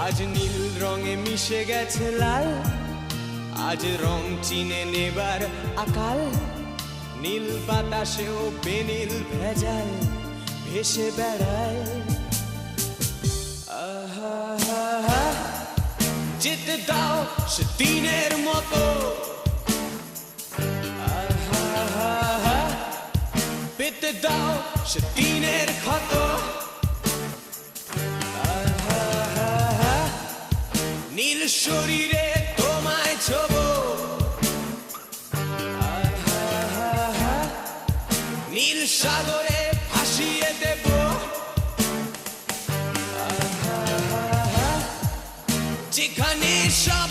আজ নীল রঙে মিশে গেছে লাল, আজ রং চিনে নেবার আকাল। নীল বাতাসেও বেনীল ভেজাল ভেসে বেড়ায়। আহা, যেতে দাও সে দিনের মতো, আহা, পেতে দাও সে দিনের ক্ষত। আহা, নীল শরীরে তোমায় ছোবো, আহা, নীল সাগরে ভাসিয়ে দেব। যেখানে সব